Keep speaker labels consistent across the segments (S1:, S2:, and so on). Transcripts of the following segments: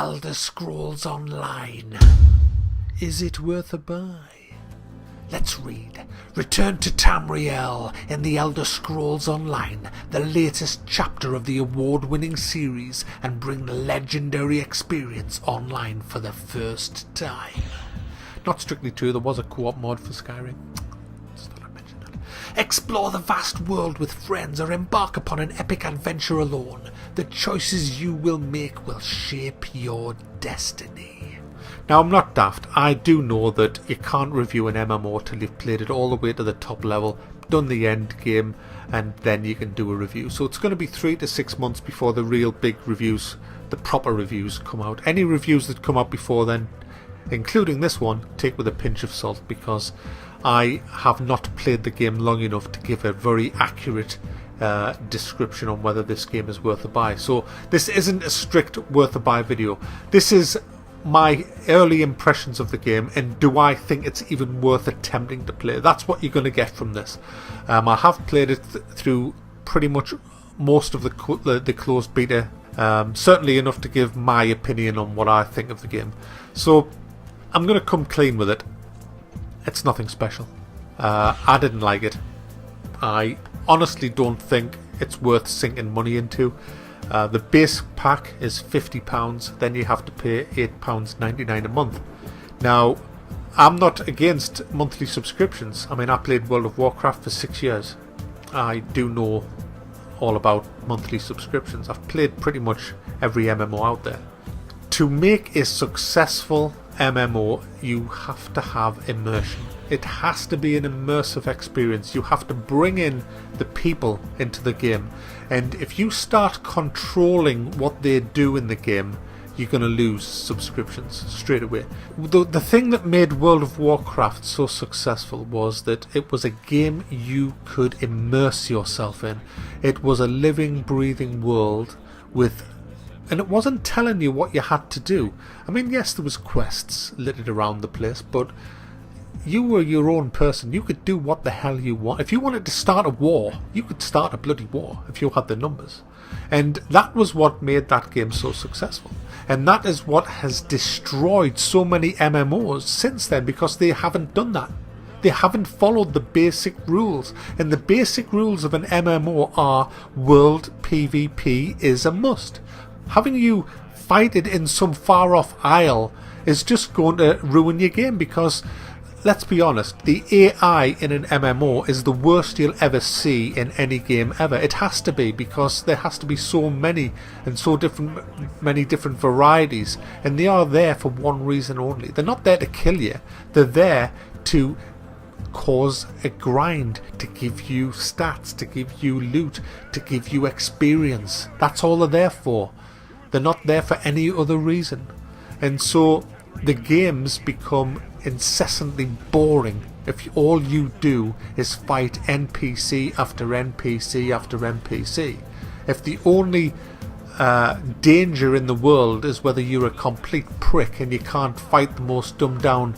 S1: Elder Scrolls Online. Is it worth a buy? Let's read. Return to Tamriel in the Elder Scrolls Online, the latest chapter of the award-winning series, and bring the legendary experience online for the first time. Not strictly true, there was a co-op mod for Skyrim. Just thought I'd mention that. Explore the vast world with friends or embark upon an epic adventure alone. The choices you will make will shape your destiny. Now, I'm not daft. I do know that you can't review an MMO till you've played it all the way to the top level, done the end game, and then you can do a review. So it's going to be 3 to 6 months before the real big reviews, the proper reviews, come out. Any reviews that come out before then, including this one, take with a pinch of salt, because I have not played the game long enough to give a very accurate description on whether this game is worth a buy. So this isn't a strict worth a buy video. This is my early impressions of the game, and do I think it's even worth attempting to play. That's what you're going to get from this. I have played it through pretty much most of the closed beta, certainly enough to give my opinion on what I think of the game. So I'm going to come clean with it. It's nothing special. I didn't like it. I honestly don't think it's worth sinking money into. The base pack is £50, then you have to pay £8.99 a month. Now, I'm not against monthly subscriptions. I mean, I played World of Warcraft for 6 years. I do know all about monthly subscriptions. I've played pretty much every MMO out there. To make a successful MMO, you have to have immersion. It has to be an immersive experience. You have to bring in the people into the game, and if you start controlling what they do in the game, you're going to lose subscriptions straight away. The thing that made World of Warcraft so successful was that it was a game you could immerse yourself in. It was a living, breathing world and it wasn't telling you what you had to do. I mean, yes, there was quests littered around the place, but you were your own person. You could do what the hell you want. If you wanted to start a war, you could start a bloody war if you had the numbers. And that was what made that game so successful. And that is what has destroyed so many MMOs since then, because they haven't done that. They haven't followed the basic rules. And the basic rules of an MMO are world PvP is a must. Having you fight it in some far-off isle is just going to ruin your game, because, let's be honest, the AI in an MMO is the worst you'll ever see in any game ever. It has to be, because there has to be so many and many different varieties, and they are there for one reason only. They're not there to kill you. They're there to cause a grind, to give you stats, to give you loot, to give you experience. That's all they're there for. They're not there for any other reason. And so the games become incessantly boring if all you do is fight NPC after NPC after NPC. If the only danger in the world is whether you're a complete prick and you can't fight the most dumbed down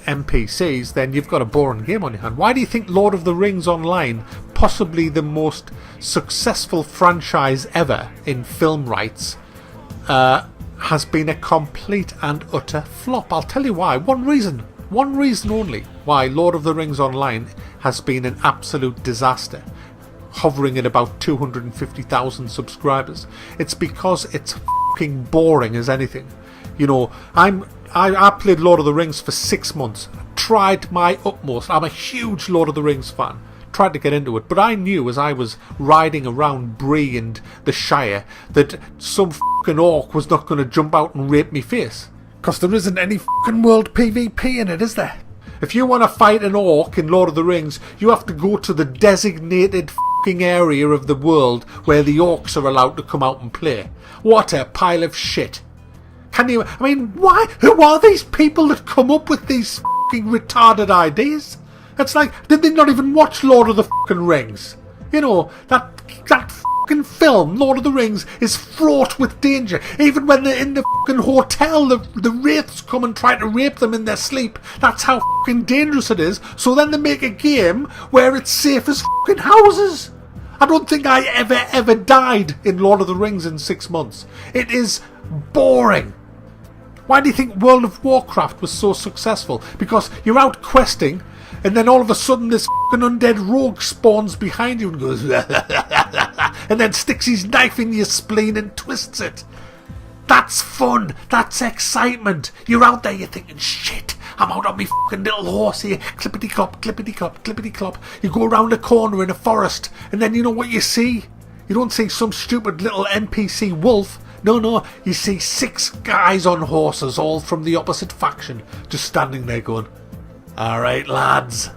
S1: NPCs, then you've got a boring game on your hand. Why do you think Lord of the Rings Online, possibly the most successful franchise ever in film rights, has been a complete and utter flop? I'll tell you why. One reason only why Lord of the Rings Online has been an absolute disaster, hovering at about 250,000 subscribers. It's because it's fucking boring as anything. You know, I played Lord of the Rings for 6 months, tried my utmost. I'm a huge Lord of the Rings fan, tried to get into it, but I knew as I was riding around Bree and the Shire that some fucking orc was not going to jump out and rape me face, because there isn't any fucking world PvP in it, is there? If you want to fight an orc in Lord of the Rings, you have to go to the designated fucking area of the world where the orcs are allowed to come out and play. What a pile of shit. I mean, why? Who are these people that come up with these fucking retarded ideas? It's like, did they not even watch Lord of the fucking Rings? You know, that fucking film, Lord of the Rings, is fraught with danger. Even when they're in the fucking hotel, the wraiths come and try to rape them in their sleep. That's how fucking dangerous it is. So then they make a game where it's safe as fucking houses. I don't think I ever died in Lord of the Rings in 6 months. It is boring. Why do you think World of Warcraft was so successful? Because you're out questing, and then all of a sudden this fucking undead rogue spawns behind you and goes and then sticks his knife in your spleen and twists it. That's fun. That's excitement. You're out there, you're thinking, shit, I'm out on my fucking little horse here. Clippity-clop, clippity-clop, clippity-clop. You go around a corner in a forest, and then you know what you see? You don't see some stupid little NPC wolf. No, you see 6 guys on horses, all from the opposite faction, just standing there going, alright lads,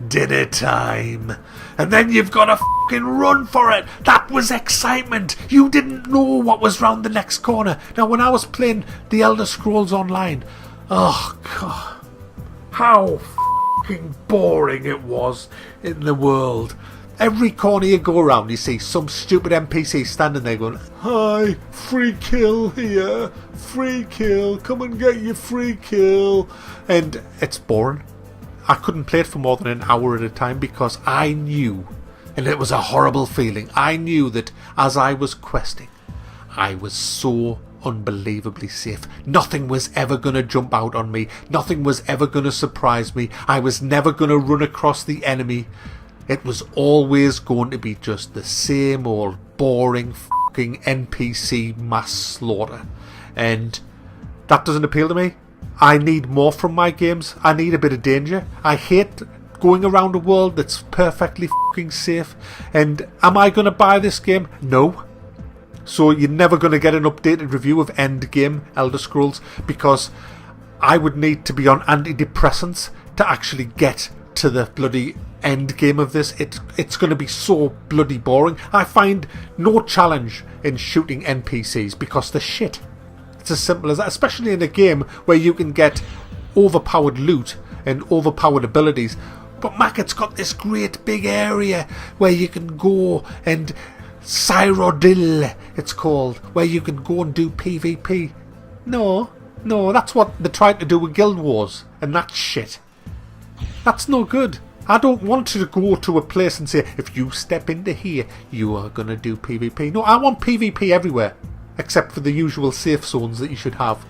S1: dinner time. And then you've got to fucking run for it. That was excitement. You didn't know what was round the next corner. Now when I was playing The Elder Scrolls Online, oh god, how fucking boring it was in the world. Every corner you go around, you see some stupid NPC standing there going, hi, free kill here, free kill, come and get your free kill. And it's boring. I couldn't play it for more than an hour at a time because I knew, and it was a horrible feeling, I knew that as I was questing, I was so unbelievably safe. Nothing was ever going to jump out on me. Nothing was ever going to surprise me. I was never going to run across the enemy. It was always going to be just the same old boring fucking NPC mass slaughter. And that doesn't appeal to me. I need more from my games. I need a bit of danger. I hate going around a world that's perfectly fucking safe. And am I going to buy this game? No. So you're never going to get an updated review of Endgame Elder Scrolls because I would need to be on antidepressants to actually get to the bloody end game of this. It's going to be so bloody boring. I find no challenge in shooting NPCs because they're shit. It's as simple as that, especially in a game where you can get overpowered loot and overpowered abilities. But Mac, it's got this great big area where you can go and Cyrodiil, it's called, where you can go and do PvP. No, that's what they tried to do with Guild Wars, and that's shit. That's no good. I don't want to go to a place and say, if you step into here, you are going to do PvP. No, I want PvP everywhere, except for the usual safe zones that you should have.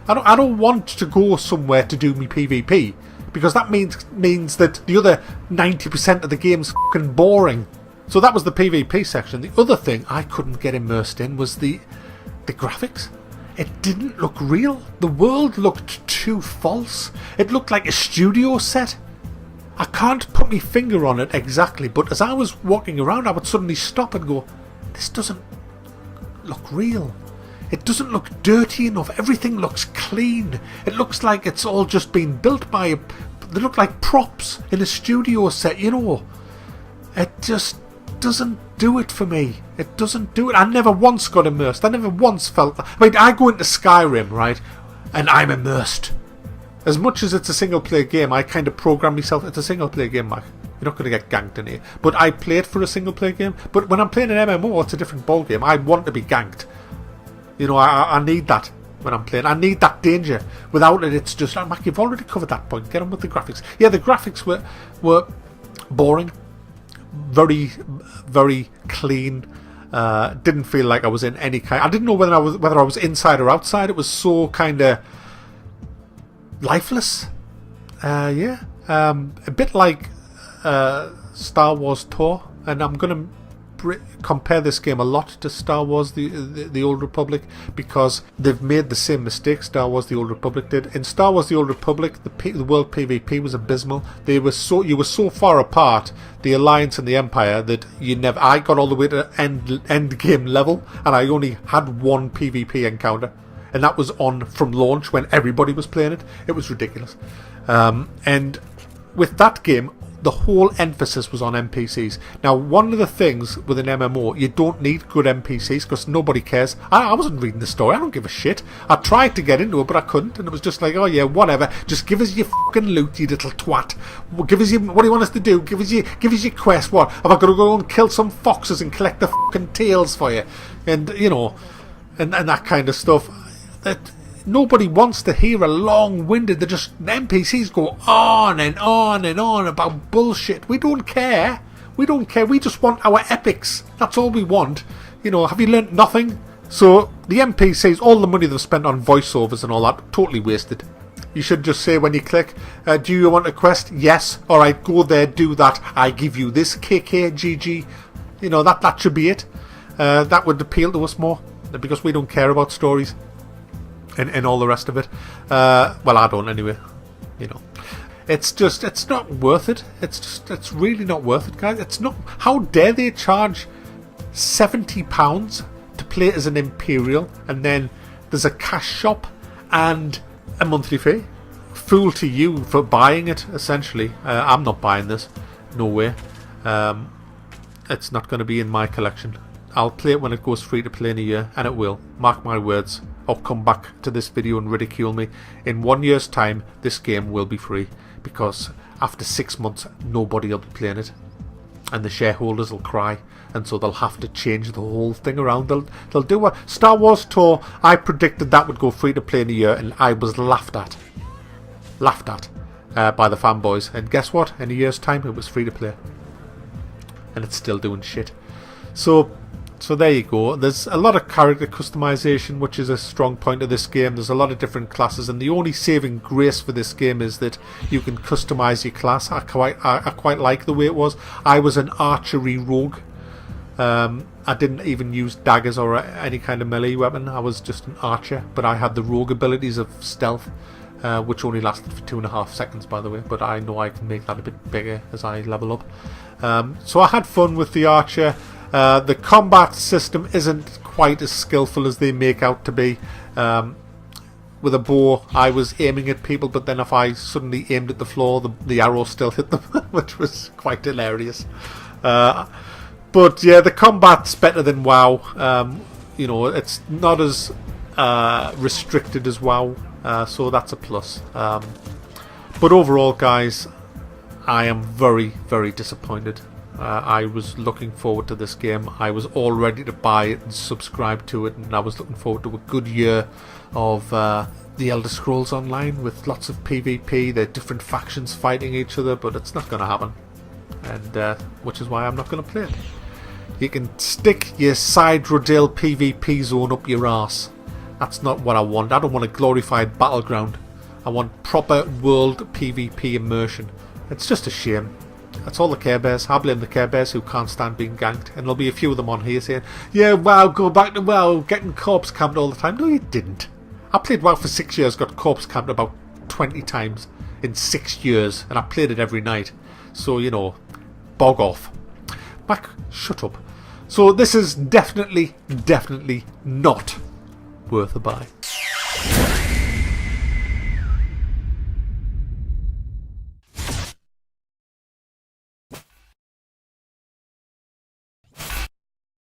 S1: I don't want to go somewhere to do me PvP, because that means that the other 90% of the game's fucking boring. So that was the PvP section. The other thing I couldn't get immersed in was the graphics. It didn't look real. The world looked too false. It looked like a studio set. I can't put my finger on it exactly, but as I was walking around, I would suddenly stop and go, this doesn't look real. It doesn't look dirty enough. Everything looks clean. It looks like it's all just been built by they look like props in a studio set, you know. It just doesn't do it for me. It doesn't do it. I never once got immersed. I never once felt... I mean, I go into Skyrim, right, and I'm immersed. As much as it's a single-player game, I kind of program myself. It's a single-player game, Mike. You're not going to get ganked in here. But I play it for a single-player game. But when I'm playing an MMO, it's a different ball game. I want to be ganked. You know, I need that when I'm playing. I need that danger. Without it, it's just... Oh, Mac, you've already covered that point. Get on with the graphics. Yeah, the graphics were boring. Very, very clean. Didn't feel like I was in any kind... I didn't know whether I was inside or outside. It was so kind of lifeless. Yeah. A bit like Star Wars Tour. And I'm going to compare this game a lot to Star Wars the Old Republic, because they've made the same mistake Star Wars the Old Republic did. In Star Wars the Old Republic, the world PvP was abysmal. You were so far apart, the Alliance and the Empire, that I got all the way to end game level and I only had one PvP encounter, and that was on from launch when everybody was playing it. It was ridiculous. And with that game, the whole emphasis was on NPCs. Now, one of the things with an MMO, you don't need good NPCs because nobody cares. I wasn't reading the story. I don't give a shit. I tried to get into it, but I couldn't. And it was just like, oh yeah, whatever. Just give us your fucking loot, you little twat. Give us what do you want us to do? Give us your quest. What? Have I got to go and kill some foxes and collect the fucking tails for you? And, you know, and that kind of stuff. Nobody wants to hear a long-winded... The NPCs go on and on and on about bullshit. We don't care. We don't care. We just want our epics. That's all we want. You know, have you learnt nothing? So the MP says all the money they've spent on voiceovers and all that, totally wasted. You should just say when you click, do you want a quest? Yes. Alright, go there, do that. I give you this KKGG. You know, that should be it. That would appeal to us more, because we don't care about stories and all the rest of it. Well, I don't anyway. You know, it's not worth it. It's really not worth it, guys. It's not. How dare they charge £70 to play as an Imperial, and then there's a cash shop and a monthly fee? Fool to you for buying it, essentially. I'm not buying this. No way. It's not going to be in my collection. I'll play it when it goes free to play in a year, and it will. Mark my words. Or come back to this video and ridicule me. In 1 year's time, this game will be free, because after 6 months, nobody will be playing it, and the shareholders will cry, and so they'll have to change the whole thing around. They'll do what Star Wars Tour. I predicted that would go free to play in a year, and I was laughed at by the fanboys. And guess what? In a year's time, it was free to play, and it's still doing shit. So there you go. There's a lot of character customization, which is a strong point of this game. There's a lot of different classes, and the only saving grace for this game is that you can customize your class. I quite like the way it was. I was an archery rogue. I didn't even use daggers or any kind of melee weapon. I was just an archer, but I had the rogue abilities of stealth, which only lasted for 2.5 seconds, by the way, but I know I can make that a bit bigger as I level up. So I had fun with the archer. The combat system isn't quite as skillful as they make out to be. With a bow, I was aiming at people, but then if I suddenly aimed at the floor, the arrow still hit them, which was quite hilarious. But yeah, the combat's better than WoW. You know, it's not as restricted as WoW, so that's a plus. But overall, guys, I am very, very disappointed. I was looking forward to this game. I was all ready to buy it and subscribe to it, and I was looking forward to a good year of The Elder Scrolls Online with lots of PvP. There are different factions fighting each other, but it's not going to happen, and which is why I'm not going to play it. You can stick your side Rodale PvP zone up your arse. That's not what I want. I don't want a glorified battleground. I want proper world PvP immersion. It's just a shame. That's all the Care Bears. I blame the Care Bears who can't stand being ganked. And there'll be a few of them on here saying, yeah, WoW, go back to WoW, getting corpse camped all the time. No, you didn't. I played WoW for 6 years, got corpse camped about 20 times in 6 years, and I played it every night. So, you know, bog off. Mac, shut up. So this is definitely not worth a buy.